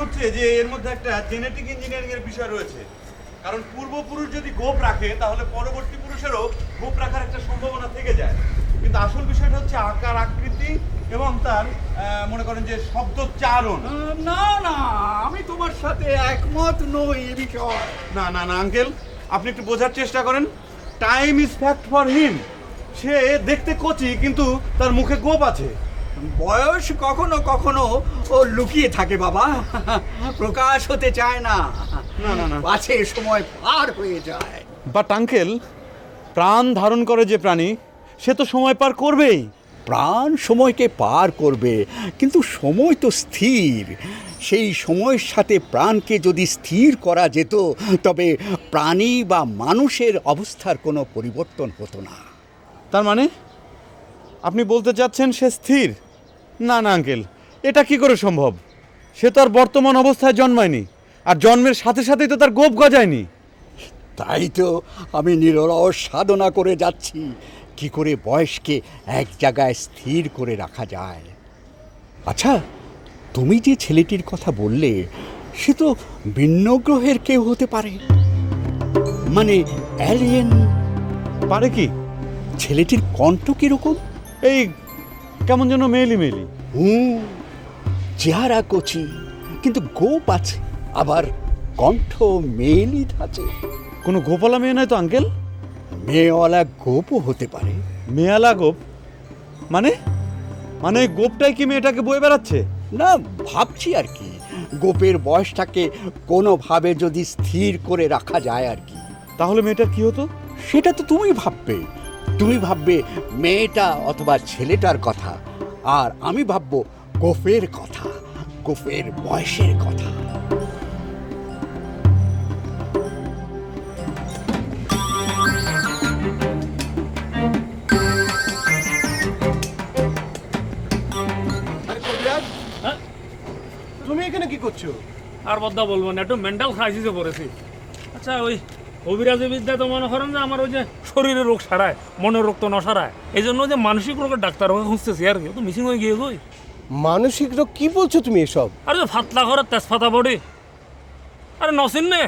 হচ্ছে যে এর মধ্যে একটা জেনেটিক ইঞ্জিনিয়ারিং এর বিষয় রয়েছে। কারণ পূর্বপুরুষ যদি গোপ রাখে তাহলে পরবর্তী পুরুষেরও গোপ রাখার একটা সম্ভাবনা থেকে যায়। কিন্তু আসল বিষয়টা হচ্ছে আকার আকৃতি এবং তার মনে করেন যে শব্দোচ্চারণ। না না, আমি তোমার সাথে একমত নই এ বিষয়। না না না আঙ্কেল, আপনি একটু বোঝার চেষ্টা করেন। Time is fact for him. সে দেখতে কচি কিন্তু তার মুখে গোপ আছে। বয়স কখনো কখনো ও লুকিয়ে থাকে বাবা, প্রকাশ হতে চায় না। না না না, আছে সময় পার হয়ে যায়। বাট আঙ্কেল, প্রাণ ধারণ করে যে প্রাণী সে তো সময় পার করবেই। প্রাণ সময়কে পার করবে, কিন্তু সময় তো স্থির। সেই সময়ের সাথে প্রাণকে যদি স্থির করা যেত তবে প্রাণী বা মানুষের অবস্থার কোনো পরিবর্তন হতো না। তার মানে আপনি বলতে চাচ্ছেন সে স্থির? না না আঙ্কেল, এটা কি করে সম্ভব? সে তো আর বর্তমান অবস্থায় জন্মায়নি, আর জন্মের সাথে সাথেই তো তার গোপ গজায়নি। তাই তো আমি নিরলস সাধনা করে যাচ্ছি কি করে বয়সকে এক জায়গায় স্থির করে রাখা যায়। আচ্ছা, তুমি যে ছেলেটির কথা বললে সে তো ভিন্ন গ্রহের কেউ হতে পারে, মানে অ্যালিয়েন। পারে কি? ছেলেটির কণ্ঠ কিরকম? এই কেমন যেন মেলি মেলি। চেহারা কচি কিন্তু গোপ আছে, আবার কণ্ঠ মেয়েলি ধাঁচে। কোনো গোপালা মেয়ে নয় তো আঙ্কেল? মেয়েওয়ালা গোপও হতে পারে। মেয়ালা গোপ মানে? মানে ওই গোপটাই কি মেয়েটাকে বয়ে বেড়াচ্ছে? না, ভাবছি আর কি, গোপের বয়সটাকে কোনোভাবে যদি স্থির করে রাখা যায় আর কি। তাহলে মেয়েটার কি হতো? সেটা তো তুমি ভাববে। তুমি ভাববে মেয়েটা অথবা ছেলেটার কথা, আর আমি ভাববো গোফের কথা, গোফের বয়সের কথা। তুমি এখানে কি করছো? আর বদ্দা বলবো না, একটু মেন্টাল ক্রাইসিসে পড়েছি। আচ্ছা, ওই অভিরাজি বিদ্যা তো মনে করেন যে আমার ওই যে শরীরের রোগ সারায়, মনের রোগ তো ন সারায়। এই জন্য যে মানসিক রোগের ডাক্তার ওকে খুঁজতেছি আর কি, তো মিসিং হয়ে গিয়ে গই। মানসিক রোগ কি বলছো তুমি এসব? আরে যে ফাতলা ঘরের তেজপাতা বডি, আরে নসিন নে,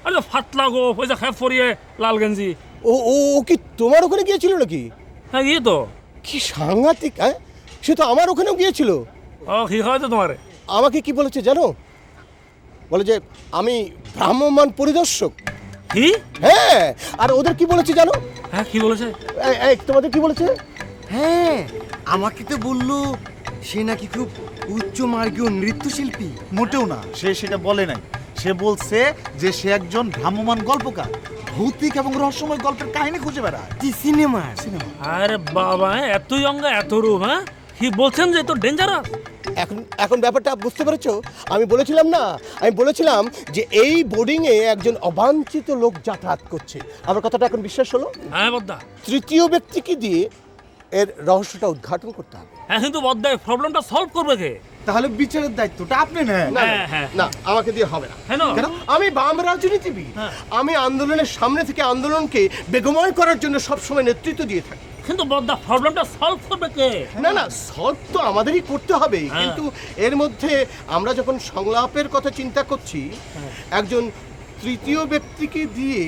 আরে যে ফাতলা গোপ, ওই যে খেপ ফরিয়ে লাল গেঞ্জি। ও ও ও কি তোমার ওখানে গিয়েছিল নাকি? হ্যাঁ গিয়ে তো। কি সাংঘাতিক! হ্যাঁ, সে তো আমার ওখানেও গিয়েছিল। ও কি হয় তো তোমারে? আমাকে কি বলেছে জানো? বলে যে আমি ভ্রাম্যমাণ পরিদর্শক। কি? হ্যাঁ, আর ওদের কি বলেছে জানো? হ্যাঁ কি বলেছে? এই তোমাদের কি বলেছে? হ্যাঁ, আমাকে তো বললো সে নাকি খুব উচ্চ মার্গীয় নৃত্যশিল্পী। মোটেও না, সে সেটা বলে নাই। সে বলছে যে সে একজন ভ্রাম্যমাণ গল্পকার, ভৌতিক এবং রহস্যময় গল্পের কাহিনী খুঁজে বেড়ায়। কি সিনেমা? আরে বাবা, এত ইয়ঙ্গা এত রূপ, হ্যাঁ কি বলছেন যে তো ডেঞ্জারাস? এখন ব্যাপারটা বুঝতে পেরেছো? আমি বলেছিলাম না, আমি বলেছিলাম যে এই বোর্ডিংয়ে একজন অবাঞ্ছিত লোক যাতায়াত করছে। আমার কথাটা এখন বিশ্বাস হলো? হ্যাঁ বদ্দা। তৃতীয় ব্যক্তিকে দিয়ে এর রহস্যটা উদ্ঘাটন করতে হবে। হ্যাঁ কিন্তু বদ্দা এই প্রবলেমটা সলভ করবে কে? তাহলে বিচারের দায়িত্বটা আপনি নেন। না, হ্যাঁ, হ্যাঁ। না, আমাকে দিয়ে হবে না। কেন? আমি বাম রাজনীতিবিদ। হ্যাঁ। আমি আন্দোলনের সামনে থেকে আন্দোলনকে বেগময় করার জন্য সবসময় নেতৃত্ব দিয়ে থাকি। কিন্তু বদ্দা প্রবলেমটা সলভ করবে কে? না না, সলভ তো আমাদেরই করতে হবে, হ্যাঁ। কিন্তু এর মধ্যে আমরা যখন সংলাপের কথা চিন্তা করছি, একজন তৃতীয় ব্যক্তিকে দিয়ে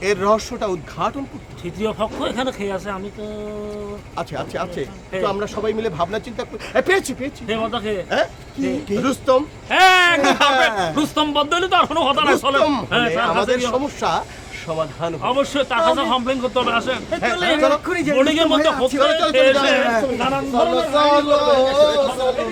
এর রহস্যটা উদ্ঘাটন করতে। তৃতীয় পক্ষ এখানে খেয়ে আছে, আমি তো আছে তো আমরা সবাই মিলে ভাবনা চিন্তা করি। পেয়েছি হে বদ্দা কে? হ্যাঁ, রুস্তম। হ্যাঁ একদম perfect। রুস্তম বদ্দা হলে তো আর কোনো কথা নাই, চলে। রুস্তম হ্যাঁ, হলে তার কাছে আমাদের গিয়ে- সমস্যা সমাধান হবে। অবশ্যই তার কাছে কমপ্লেন করতে হবে। আসেন চলো, বোর্ডিং এর মধ্যে হতে চলো, চলো, চলো, চলো, নানান চলো, ধরনের চলো, চলো, চলো,